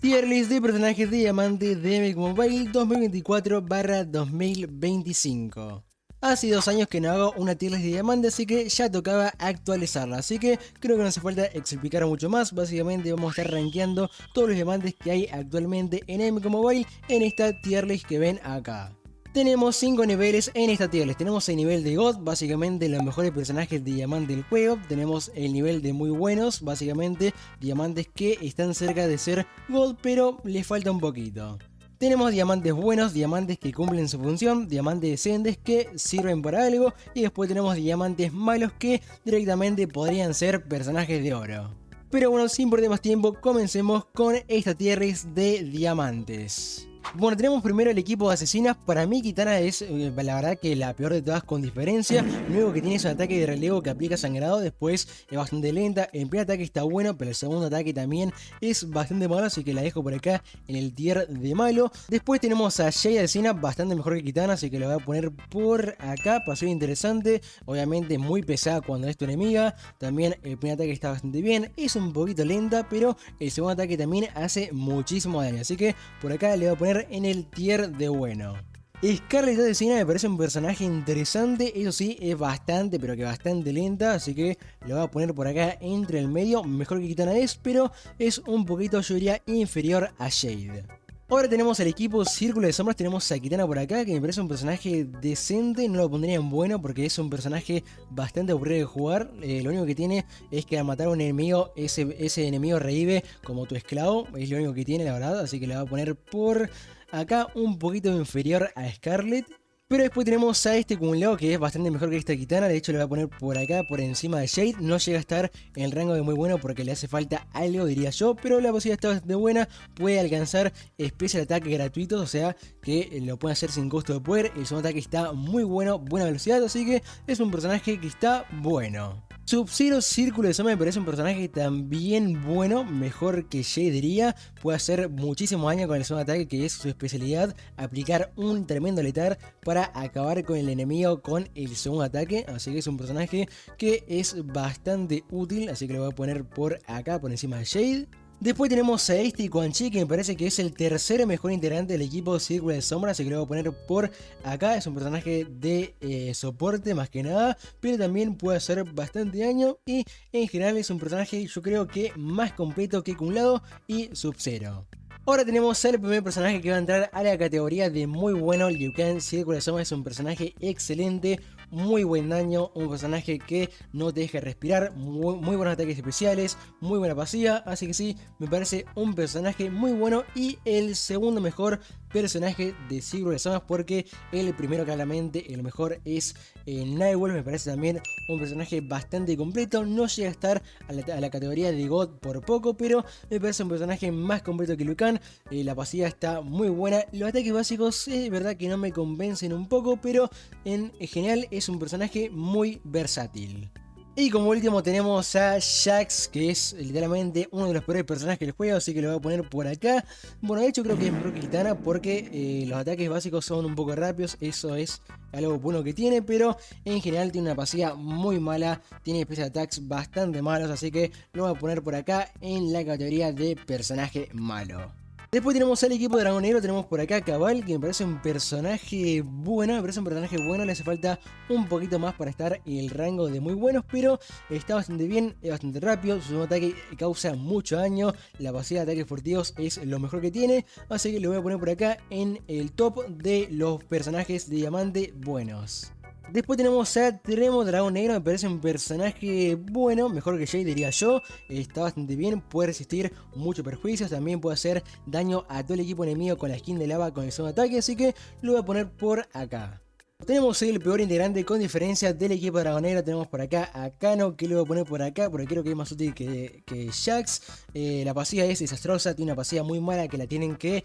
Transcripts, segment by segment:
Tier list de personajes de diamante de MX Mobile 2024/2025. Hace 2 años que no hago una tier list de diamante, así que ya tocaba actualizarla. Así que creo que no hace falta explicar mucho más. Básicamente vamos a estar rankeando todos los diamantes que hay actualmente en MX Mobile en esta tier list que ven acá. Tenemos 5 niveles en esta tier list. Tenemos el nivel de God, básicamente los mejores personajes de diamante del juego. Tenemos el nivel de muy buenos, básicamente diamantes que están cerca de ser God, pero les falta un poquito. Tenemos diamantes buenos, diamantes que cumplen su función, diamantes decentes que sirven para algo, y después tenemos diamantes malos que directamente podrían ser personajes de oro. Pero bueno, sin perder más tiempo, comencemos con esta tier list de diamantes. Bueno, tenemos primero el equipo de asesinas. Para mí Kitana es la verdad que la peor de todas con diferencia. Lo único que tiene es un ataque de relevo que aplica sangrado. Después es bastante lenta. El primer ataque está bueno, pero el segundo ataque también es bastante malo, así que la dejo por acá en el tier de malo. Después tenemos a Jade Asesina, bastante mejor que Kitana, así que la voy a poner por acá. Pasiva interesante, obviamente muy pesada cuando es tu enemiga. También el primer ataque está bastante bien. Es un poquito lenta, pero el segundo ataque también hace muchísimo daño, así que por acá le voy a poner en el tier de bueno. Scarlet Asesina me parece un personaje interesante, eso sí, es bastante, pero que bastante lenta, así que lo voy a poner por acá entre el medio. Mejor que Kitana es, pero es un poquito, yo diría, inferior a Jade. Ahora tenemos el equipo Círculo de Sombras, tenemos a Kitana por acá, que me parece un personaje decente, no lo pondría en bueno porque es un personaje bastante aburrido de jugar. Lo único que tiene es que al matar a un enemigo, ese enemigo revive como tu esclavo, es lo único que tiene la verdad, así que le voy a poner por acá un poquito inferior a Scarlet. Pero después tenemos a este acumulado que es bastante mejor que esta Kitana. De hecho le voy a poner por acá, por encima de Jade. No llega a estar en el rango de muy bueno porque le hace falta algo, diría yo. Pero la posibilidad está bastante buena. Puede alcanzar especial ataque gratuitos, o sea que lo puede hacer sin costo de poder. El segundo ataque está muy bueno, buena velocidad, así que es un personaje que está bueno. Sub-Zero Círculo de Sombra me parece un personaje también bueno, mejor que Jade diría. Puede hacer muchísimo daño con el segundo ataque, que es su especialidad, aplicar un tremendo letal para acabar con el enemigo con el segundo ataque. Así que es un personaje que es bastante útil, así que lo voy a poner por acá, por encima de Jade. Después tenemos a este Quan Chi, que me parece que es el tercer mejor integrante del equipo Círculo de Sombra, así que lo voy a poner por acá. Es un personaje de soporte más que nada, pero también puede hacer bastante daño y en general es un personaje, yo creo que más completo que Kung Lao y Sub-Zero. Ahora tenemos al primer personaje que va a entrar a la categoría de muy bueno. Liu Kang, Círculo de Sombra, es un personaje excelente, muy buen daño, un personaje que no te deja respirar, muy buenos ataques especiales, muy buena pasiva, así que sí, me parece un personaje muy bueno y el segundo mejor personaje de Círculo de Sombras, porque el primero claramente, el mejor es Nightwolf. Me parece también un personaje bastante completo, no llega a estar a la categoría de God por poco, pero me parece un personaje más completo que Liu Kang. La pasiva está muy buena, los ataques básicos es verdad que no me convencen un poco, pero en general es un personaje muy versátil. Y como último tenemos a Jax, que es literalmente uno de los peores personajes del juego, así que lo voy a poner por acá. Bueno, de hecho creo que es mejor que Kitana porque los ataques básicos son un poco rápidos, eso es algo bueno que tiene, pero en general tiene una pasiva muy mala, tiene special attacks bastante malos, así que lo voy a poner por acá en la categoría de personaje malo. Después tenemos al equipo de Dragón Negro, tenemos por acá a Cabal, que me parece un personaje bueno, le hace falta un poquito más para estar en el rango de muy buenos, pero está bastante bien, es bastante rápido, su segundo ataque causa mucho daño, la pasiva de ataques furtivos es lo mejor que tiene, así que lo voy a poner por acá en el top de los personajes de diamante buenos. Después tenemos a Tremo Dragón Negro, me parece un personaje bueno, mejor que Jade diría yo, está bastante bien, puede resistir muchos perjuicios, también puede hacer daño a todo el equipo enemigo con la skin de lava con el segundo ataque, así que lo voy a poner por acá. Tenemos el peor integrante con diferencia del equipo de Dragón Negro. Tenemos por acá a Kano, que lo voy a poner por acá porque creo que es más útil que Jax. La pasiva es desastrosa, tiene una pasiva muy mala que la tienen que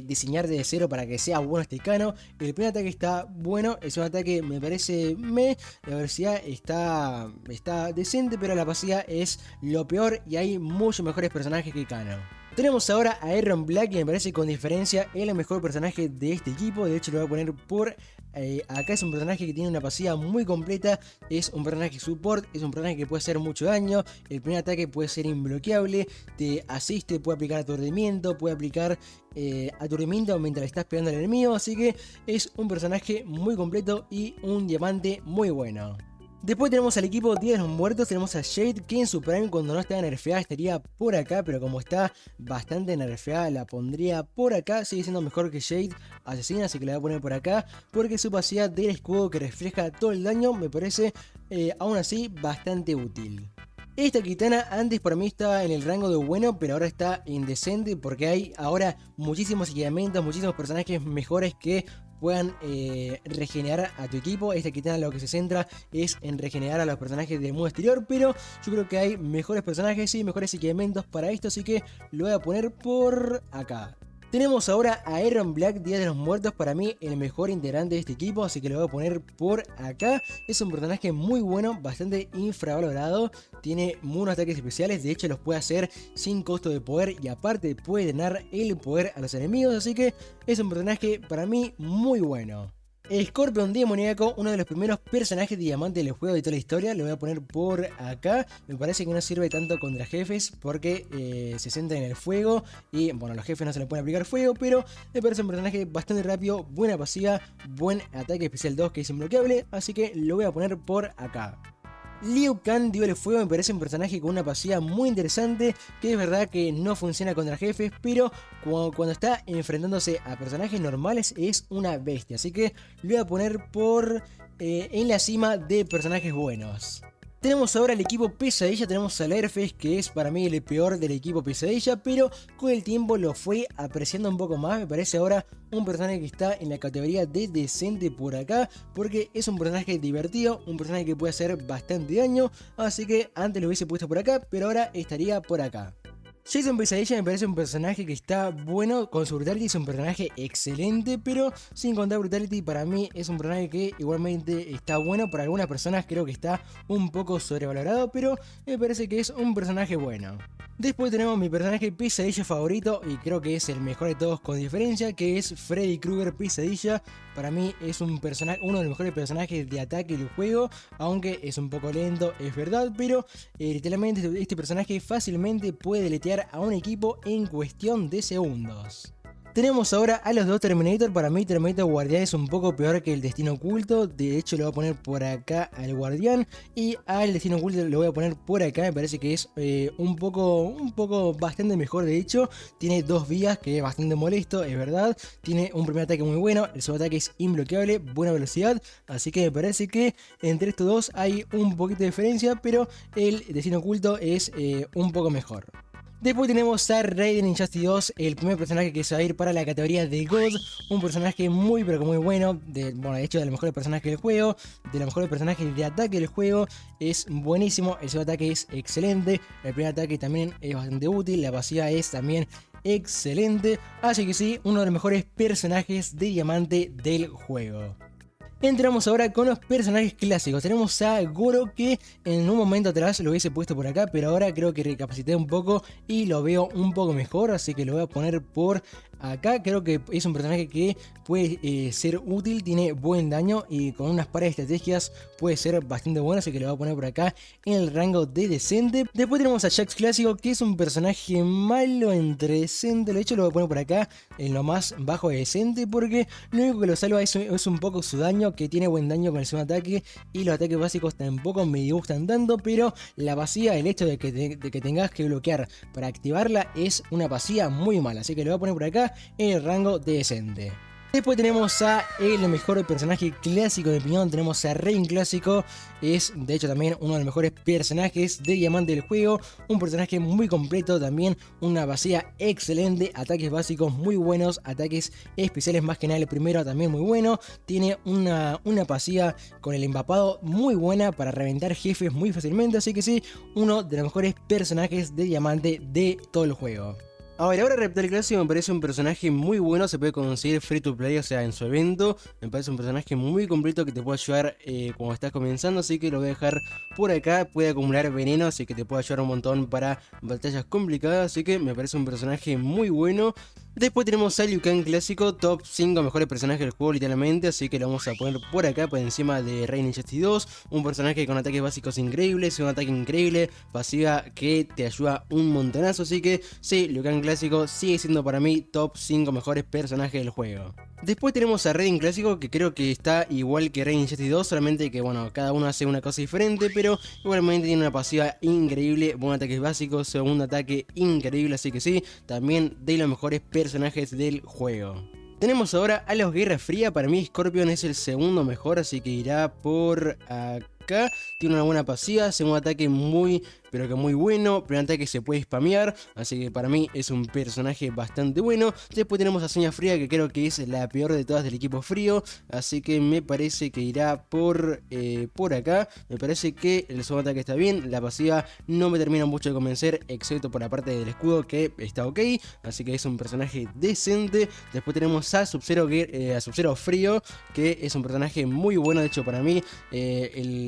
diseñar desde cero para que sea bueno este Kano. El primer ataque está bueno, el segundo ataque me parece la velocidad está decente, pero la pasiva es lo peor y hay muchos mejores personajes que Kano. Tenemos ahora a Iron Black, que me parece con diferencia el mejor personaje de este equipo. De hecho lo voy a poner por acá. Es un personaje que tiene una pasiva muy completa. Es un personaje support, es un personaje que puede hacer mucho daño. El primer ataque puede ser imbloqueable, te asiste, puede aplicar aturdimiento, puede aplicar aturdimiento mientras le estás pegando al enemigo. Así que es un personaje muy completo y un diamante muy bueno. Después tenemos al equipo Día de los Muertos, tenemos a Jade, que en su prime cuando no estaba nerfeada estaría por acá, pero como está bastante nerfeada la pondría por acá. Sigue siendo mejor que Jade Asesina, así que la voy a poner por acá, porque su pasividad del escudo que refleja todo el daño me parece aún así bastante útil. Esta Kitana antes para mí estaba en el rango de bueno, pero ahora está indecente porque hay ahora muchísimos equipamientos, muchísimos personajes mejores que puedan regenerar a tu equipo. Esta Kitana lo que se centra es en regenerar a los personajes del modo exterior, pero yo creo que hay mejores personajes y mejores equipamientos para esto, así que lo voy a poner por acá. Tenemos ahora a Iron Black, Día de los Muertos, para mí el mejor integrante de este equipo, así que lo voy a poner por acá. Es un personaje muy bueno, bastante infravalorado, tiene buenos ataques especiales, de hecho los puede hacer sin costo de poder y aparte puede dar el poder a los enemigos, así que es un personaje para mí muy bueno. Scorpion Demoníaco, uno de los primeros personajes de diamante del juego de toda la historia, lo voy a poner por acá. Me parece que no sirve tanto contra jefes porque se centra en el fuego y bueno, los jefes no se le pueden aplicar fuego, pero me parece un personaje bastante rápido, buena pasiva, buen ataque especial 2 que es imbloqueable, así que lo voy a poner por acá. Liu Kang, Dios del Fuego, me parece un personaje con una pasiva muy interesante, que es verdad que no funciona contra jefes, pero cuando está enfrentándose a personajes normales es una bestia, así que lo voy a poner por en la cima de personajes buenos. Tenemos ahora el equipo Pesadilla, tenemos al Airfest, que es para mí el peor del equipo Pesadilla, pero con el tiempo lo fue apreciando un poco más. Me parece ahora un personaje que está en la categoría de decente por acá, porque es un personaje divertido, un personaje que puede hacer bastante daño, así que antes lo hubiese puesto por acá, pero ahora estaría por acá. Jason Pesadilla me parece un personaje que está bueno, con su Brutality es un personaje excelente, pero sin contar Brutality para mí es un personaje que igualmente está bueno, para algunas personas creo que está un poco sobrevalorado, pero me parece que es un personaje bueno. Después tenemos mi personaje Pesadilla favorito y creo que es el mejor de todos con diferencia, que es Freddy Krueger Pesadilla. Para mí es un personaje, uno de los mejores personajes de ataque del juego, aunque es un poco lento, es verdad, pero literalmente este personaje fácilmente puede deletear a un equipo en cuestión de segundos. Tenemos ahora a los dos Terminator. Para mí Terminator Guardián es un poco peor que el Destino Oculto. De hecho lo voy a poner por acá al Guardián. Y al Destino Oculto lo voy a poner por acá. Me parece que es un poco bastante mejor. De hecho tiene dos vías que es bastante molesto, es verdad. Tiene un primer ataque muy bueno. El segundo ataque es imbloqueable, buena velocidad. Así que me parece que entre estos dos hay un poquito de diferencia. Pero el Destino Oculto es un poco mejor. Después tenemos a Raiden Injustice 2, el primer personaje que se va a ir para la categoría de God, un personaje muy pero que muy bueno, de hecho de los mejores personajes del juego, de los mejores personajes de ataque del juego, es buenísimo, el segundo ataque es excelente, el primer ataque también es bastante útil, la pasiva es también excelente, así que sí, uno de los mejores personajes de diamante del juego. Entramos ahora con los personajes clásicos. Tenemos a Goro, que en un momento atrás lo hubiese puesto por acá, pero ahora creo que recapacité un poco y lo veo un poco mejor, así que lo voy a poner por acá. Creo que es un personaje que puede ser útil, tiene buen daño y con unas pares de estrategias puede ser bastante bueno, así que lo voy a poner por acá en el rango de decente. Después tenemos a Jax Clásico, que es un personaje malo entre decente. De hecho lo voy a poner por acá en lo más bajo de decente, porque lo único que lo salva es un poco su daño, que tiene buen daño con el segundo ataque y los ataques básicos tampoco me gustan tanto, pero la pasiva, el hecho de que tengas que bloquear para activarla es una pasiva muy mala, así que lo voy a poner por acá en el rango de decente. Después tenemos a el mejor personaje clásico de mi opinión, tenemos a Rain Clásico, es de hecho también uno de los mejores personajes de diamante del juego, un personaje muy completo, también una pasiva excelente, ataques básicos muy buenos, ataques especiales más que nada el primero también muy bueno, tiene una pasiva con el empapado muy buena para reventar jefes muy fácilmente, así que sí, uno de los mejores personajes de diamante de todo el juego. A ver, ahora Reptile Clásico me parece un personaje muy bueno, se puede conseguir free to play, o sea, en su evento. Me parece un personaje muy completo que te puede ayudar cuando estás comenzando, así que lo voy a dejar por acá. Puede acumular veneno, así que te puede ayudar un montón para batallas complicadas, así que me parece un personaje muy bueno. Después tenemos a Liu Kang Clásico, top 5 mejores personajes del juego literalmente, así que lo vamos a poner por acá, por encima de Rain Injustice 2. Un personaje con ataques básicos increíbles, un ataque increíble, pasiva que te ayuda un montonazo, así que sí, Liu Kang Clásico sigue siendo para mí top 5 mejores personajes del juego. Después tenemos a Raiden Clásico, que creo que está igual que Rain Injustice 2, solamente que bueno, cada uno hace una cosa diferente, pero igualmente tiene una pasiva increíble, buen ataque básico, segundo ataque increíble, así que sí, también de los mejores personajes del juego. Tenemos ahora a los Guerra Fría, para mí Scorpion es el segundo mejor, así que irá por acá. Tiene una buena pasiva, segundo ataque muy, pero que muy bueno, primer ataque se puede spamear, así que para mí es un personaje bastante bueno. Después tenemos a Soña Fría, que creo que es la peor de todas del equipo frío, así que me parece que irá por acá. Me parece que el segundo ataque está bien, la pasiva no me termina mucho de convencer, excepto por la parte del escudo que está ok, así que es un personaje decente. Después tenemos a Sub-Zero Frío, que es un personaje muy bueno, de hecho para mí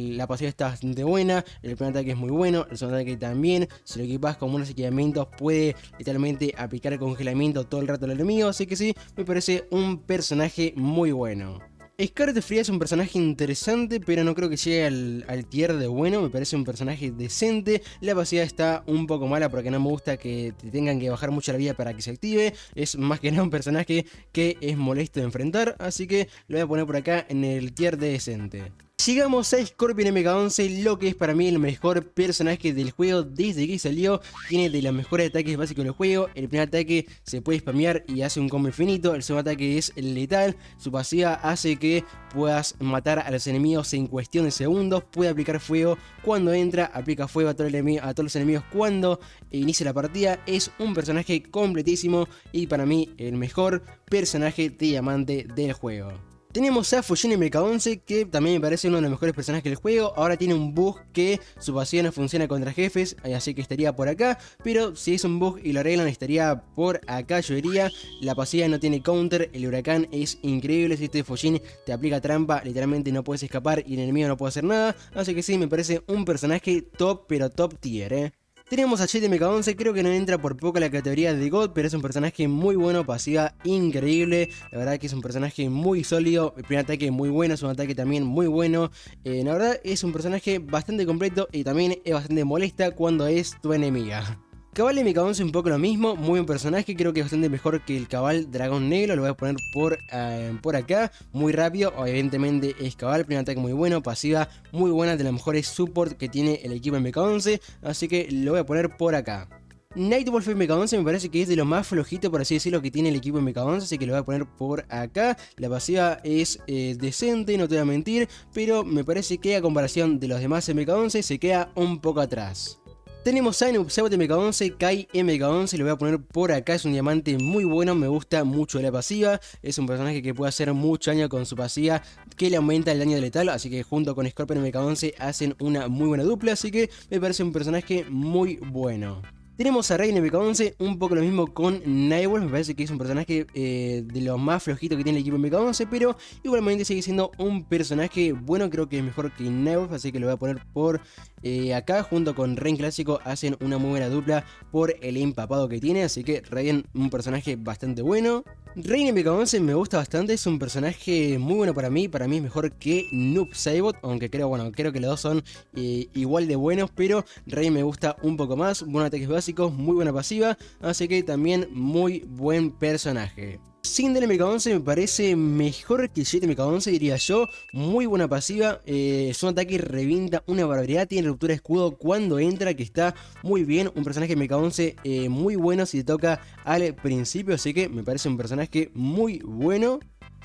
la pasiva está bastante buena, el primer ataque es muy bueno, el segundo ataque también, si lo equipas con unos equipamientos puede literalmente aplicar el congelamiento todo el rato al enemigo, así que sí, me parece un personaje muy bueno. Scarlet Fría es un personaje interesante, pero no creo que llegue al tier de bueno, me parece un personaje decente. La pasividad está un poco mala porque no me gusta que te tengan que bajar mucho la vida para que se active, es más que nada un personaje que es molesto de enfrentar, así que lo voy a poner por acá en el tier de decente. Llegamos a Scorpion MK11, lo que es para mí el mejor personaje del juego desde que salió. Tiene de los mejores ataques básicos del juego. El primer ataque se puede spamear y hace un combo infinito. El segundo ataque es letal. Su pasiva hace que puedas matar a los enemigos en cuestión de segundos. Puede aplicar fuego cuando entra, aplica fuego a todos los enemigos cuando inicia la partida. Es un personaje completísimo y para mí el mejor personaje de diamante del juego. Tenemos a Fujin MK11, que también me parece uno de los mejores personajes del juego. Ahora tiene un bug que su pasiva no funciona contra jefes, así que estaría por acá. Pero si es un bug y lo arreglan, estaría por acá, yo diría. La pasiva no tiene counter, el huracán es increíble. Si este Fujin te aplica trampa, literalmente no puedes escapar y el enemigo no puede hacer nada. Así que sí, me parece un personaje top, pero top tier, Tenemos a Jet MK11, creo que no entra por poco a la categoría de God, pero es un personaje muy bueno, pasiva increíble. La verdad que es un personaje muy sólido, el primer ataque muy bueno, es un ataque también muy bueno. La verdad es un personaje bastante completo y también es bastante molesta cuando es tu enemiga. Cabal MK11 un poco lo mismo, muy buen personaje, creo que es bastante mejor que el Cabal Dragón Negro, lo voy a poner por acá, muy rápido, evidentemente es Cabal, primer ataque muy bueno, pasiva muy buena, de los mejores support que tiene el equipo MK11, así que lo voy a poner por acá. Nightwolf MK11 me parece que es de lo más flojito, por así decirlo, que tiene el equipo MK11, así que lo voy a poner por acá. La pasiva es decente, no te voy a mentir, pero me parece que a comparación de los demás MK11 se queda un poco atrás. Tenemos a Noob Saibot MK11, Kai MK11, lo voy a poner por acá, es un diamante muy bueno, me gusta mucho la pasiva, es un personaje que puede hacer mucho daño con su pasiva, que le aumenta el daño de letal, así que junto con Scorpion MK11 hacen una muy buena dupla, así que me parece un personaje muy bueno. Tenemos a Rain MK11, un poco lo mismo con Nightwolf, me parece que es un personaje de los más flojitos que tiene el equipo MK11, pero igualmente sigue siendo un personaje bueno, creo que es mejor que Nightwolf, así que lo voy a poner por acá, junto con Rain Clásico, hacen una muy buena dupla por el empapado que tiene, así que Rain, un personaje bastante bueno. Rain MK11 me gusta bastante, es un personaje muy bueno para mí es mejor que Noob Saibot, aunque creo que los dos son igual de buenos, pero Rain me gusta un poco más, buenos ataques básicos, muy buena pasiva, así que también muy buen personaje. Sindel MK11 me parece mejor que Jet MK11, diría yo, muy buena pasiva, su ataque revienta una barbaridad, tiene ruptura de escudo cuando entra, que está muy bien, un personaje MK11 muy bueno si te toca al principio, así que me parece un personaje muy bueno.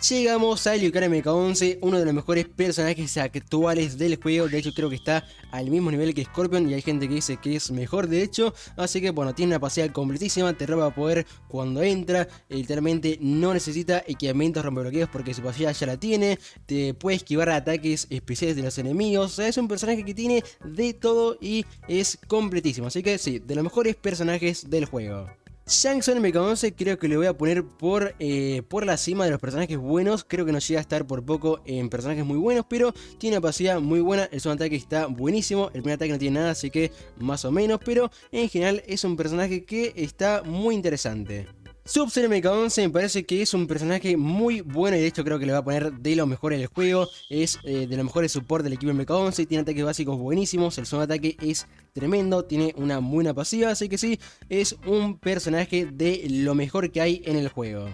Llegamos a Liu Kang MK11, uno de los mejores personajes actuales del juego, de hecho creo que está al mismo nivel que Scorpion y hay gente que dice que es mejor de hecho, así que bueno, tiene una pasiva completísima, te roba poder cuando entra, literalmente no necesita equipamientos rompebloqueos porque su pasiva ya la tiene, te puede esquivar ataques especiales de los enemigos, o sea, es un personaje que tiene de todo y es completísimo, así que sí, de los mejores personajes del juego. Shang Tsung MK11 creo que le voy a poner por la cima de los personajes buenos. Creo que no llega a estar por poco en personajes muy buenos, pero tiene una pasividad muy buena. El segundo ataque está buenísimo, el primer ataque no tiene nada, así que más o menos, pero en general es un personaje que está muy interesante. Sub-Zero MK11 me parece que es un personaje muy bueno y de hecho creo que le va a poner de lo mejor en el juego. Es de los mejores support del equipo MK11, tiene ataques básicos buenísimos, el segundo ataque es tremendo, tiene una muy buena pasiva, así que sí, es un personaje de lo mejor que hay en el juego.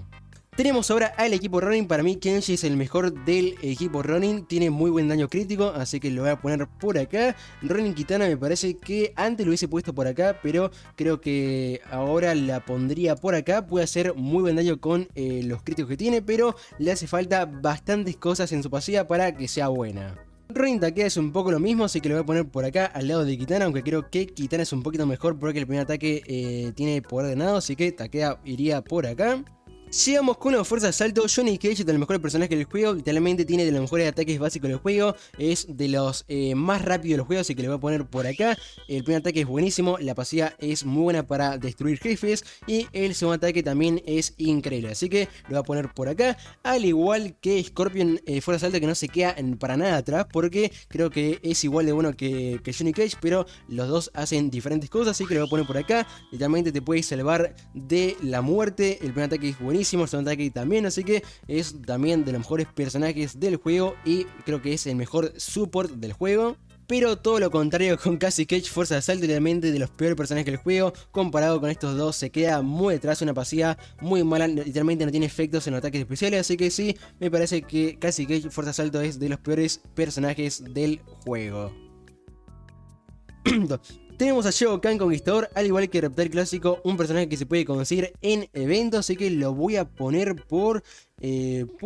Tenemos ahora al equipo Ronin. Para mí Kenshi es el mejor del equipo Ronin, tiene muy buen daño crítico, así que lo voy a poner por acá. Ronin Kitana me parece que antes lo hubiese puesto por acá, pero creo que ahora la pondría por acá. Puede hacer muy buen daño con los críticos que tiene, pero le hace falta bastantes cosas en su pasiva para que sea buena. Ronin Takeda es un poco lo mismo, así que lo voy a poner por acá al lado de Kitana, aunque creo que Kitana es un poquito mejor porque el primer ataque tiene poder de nado, así que Takeda iría por acá. Llegamos con la fuerza de asalto. Johnny Cage es de los mejores personajes del juego, literalmente tiene de los mejores ataques básicos del juego, es de los más rápidos del juego, así que le voy a poner por acá. El primer ataque es buenísimo, la pasiva es muy buena para destruir jefes y el segundo ataque también es increíble, así que lo voy a poner por acá. Al igual que Scorpion, fuerza de asalto que no se queda para nada atrás porque creo que es igual de bueno que Johnny Cage, pero los dos hacen diferentes cosas, así que lo voy a poner por acá. Literalmente te puedes salvar de la muerte, el primer ataque es buenísimo, el segundo ataque también, así que es también de los mejores personajes del juego y creo que es el mejor support del juego. Pero todo lo contrario con Cassie Cage, fuerza de asalto, literalmente de los peores personajes del juego. Comparado con estos dos, se queda muy detrás, una pasiva muy mala, literalmente no tiene efectos en los ataques especiales. Así que sí, me parece que Cassie Cage, fuerza de asalto, es de los peores personajes del juego. Tenemos a Shao Kahn Conquistador, al igual que Reptile Clásico, un personaje que se puede conseguir en eventos, así que lo voy a poner por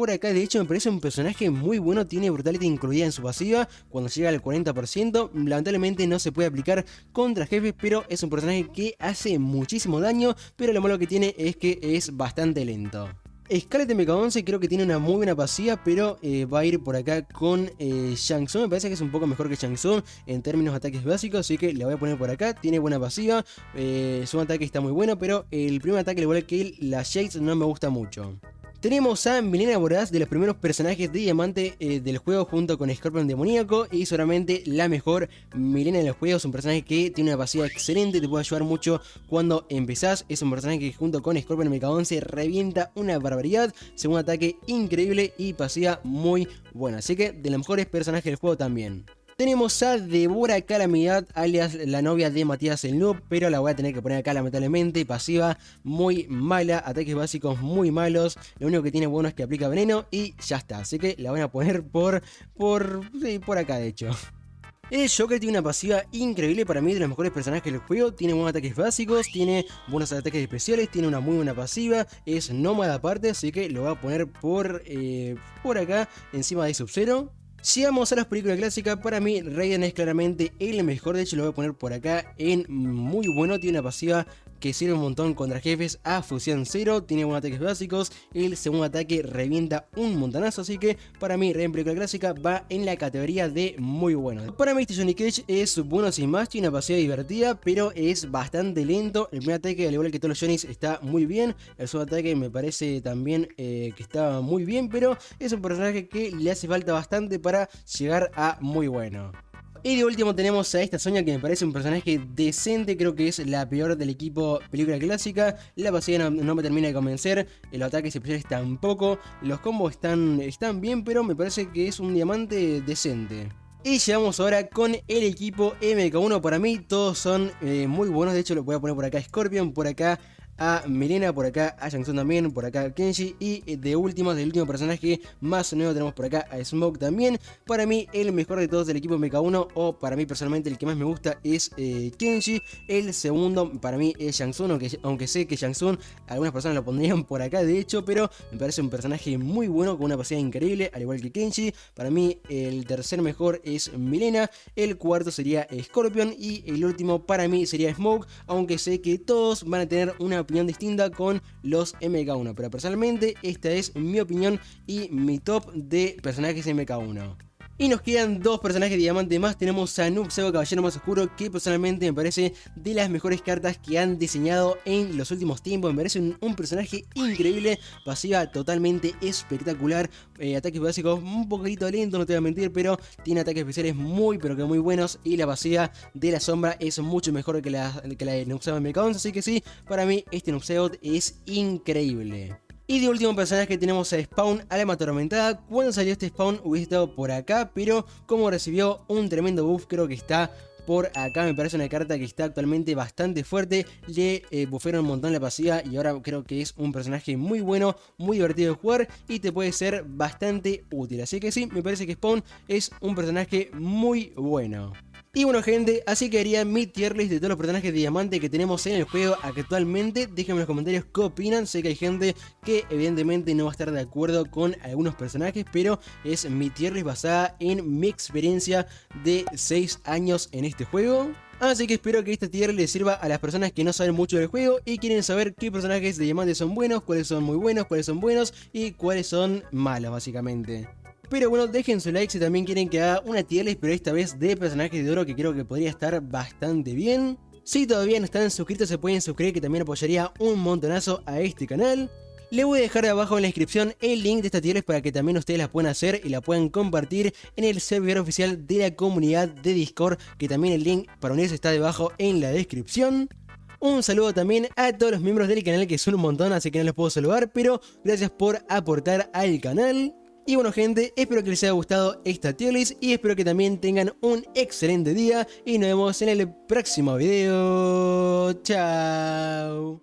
acá. De hecho me parece un personaje muy bueno, tiene Brutality incluida en su pasiva cuando llega al 40%, lamentablemente no se puede aplicar contra jefes, pero es un personaje que hace muchísimo daño, pero lo malo que tiene es que es bastante lento. Scarlet MK11 creo que tiene una muy buena pasiva, pero va a ir por acá con Shang Tsung. Me parece que es un poco mejor que Shang Tsung en términos de ataques básicos, así que la voy a poner por acá. Tiene buena pasiva, su ataque está muy bueno, pero el primer ataque, al igual que la Shades, no me gusta mucho. Tenemos a Mileena Voraz, de los primeros personajes de diamante del juego, junto con Scorpion Demoníaco, y solamente la mejor Mileena del juego. Es un personaje que tiene una pasiva excelente, te puede ayudar mucho cuando empezás. Es un personaje que junto con Scorpion MK11 revienta una barbaridad, segundo ataque increíble y pasiva muy buena, así que de los mejores personajes del juego también. Tenemos a Devora Calamidad, alias la novia de Matías el Noob, pero la voy a tener que poner acá lamentablemente. Pasiva muy mala, ataques básicos muy malos, lo único que tiene bueno es que aplica veneno y ya está, así que la voy a poner por acá de hecho. El Joker tiene una pasiva increíble, para mí de los mejores personajes del juego, tiene buenos ataques básicos, tiene buenos ataques especiales, tiene una muy buena pasiva, es nómada aparte, así que lo voy a poner por acá encima de Sub-Zero. Llegamos a las películas clásicas. Para mí Raiden es claramente el mejor, de hecho lo voy a poner por acá en muy bueno, tiene una pasiva que sirve un montón contra jefes a fusión 0, tiene buenos ataques básicos, el segundo ataque revienta un montonazo, así que para mí Raiden película clásica va en la categoría de muy bueno. Para mí este Johnny Cage es bueno sin más, tiene una pasiva divertida, pero es bastante lento. El primer ataque, al igual que todos los Johnnys, está muy bien, el segundo ataque me parece también que está muy bien, pero es un personaje que le hace falta bastante para llegar a muy bueno. Y de último tenemos a esta Sonya, que me parece un personaje decente, creo que es la peor del equipo película clásica. La pasiva no me termina de convencer, los ataques especiales tampoco, los combos están bien, pero me parece que es un diamante decente. Y llegamos ahora con el equipo MK1, para mí todos son muy buenos, de hecho lo voy a poner por acá a Scorpion, por acá a Mileena, por acá a Shang Tsung también, por acá a Kenshi y del último personaje más nuevo tenemos por acá a Smoke también. Para mí el mejor de todos del equipo MK1, o para mí personalmente el que más me gusta es Kenshi. El segundo para mí es Shang Tsung, aunque sé que Shang Tsung algunas personas lo pondrían por acá de hecho, pero me parece un personaje muy bueno con una pasiva increíble, al igual que Kenshi. Para mí el tercer mejor es Mileena, el cuarto sería Scorpion y el último para mí sería Smoke, aunque sé que todos van a tener una opinión distinta con los MK1, pero personalmente esta es mi opinión y mi top de personajes MK1. Y nos quedan dos personajes de diamante más. Tenemos a Noob Saibot, Caballero Más Oscuro, que personalmente me parece de las mejores cartas que han diseñado en los últimos tiempos. Me parece un personaje increíble, pasiva totalmente espectacular, ataques básicos un poquito lento, no te voy a mentir, pero tiene ataques especiales muy pero que muy buenos, y la pasiva de la sombra es mucho mejor que la de Noob Saibot Mecha11, así que sí, para mí este Noob Saibot es increíble. Y de último personaje tenemos a Spawn, Alma Atormentada. Cuando salió este Spawn hubiese estado por acá, pero como recibió un tremendo buff, creo que está por acá. Me parece una carta que está actualmente bastante fuerte. Le buffaron un montón la pasiva y ahora creo que es un personaje muy bueno, muy divertido de jugar y te puede ser bastante útil. Así que sí, me parece que Spawn es un personaje muy bueno. Y bueno gente, así quedaría mi tier list de todos los personajes de diamante que tenemos en el juego actualmente. Déjenme en los comentarios qué opinan. Sé que hay gente que evidentemente no va a estar de acuerdo con algunos personajes, pero es mi tier list basada en mi experiencia de 6 años en este juego. Así que espero que esta tier les sirva a las personas que no saben mucho del juego y quieren saber qué personajes de diamante son buenos, cuáles son muy buenos, cuáles son buenos y cuáles son malos básicamente. Pero bueno, dejen su like si también quieren que haga una tier list, pero esta vez de personajes de oro, que creo que podría estar bastante bien. Si todavía no están suscritos se pueden suscribir, que también apoyaría un montonazo a este canal. Le voy a dejar abajo en la descripción el link de esta tier list para que también ustedes la puedan hacer y la puedan compartir en el servidor oficial de la comunidad de Discord, que también el link para unirse está debajo en la descripción. Un saludo también a todos los miembros del canal, que son un montón, así que no los puedo saludar, pero gracias por aportar al canal. Y bueno gente, espero que les haya gustado esta tier list y espero que también tengan un excelente día y nos vemos en el próximo video. Chao.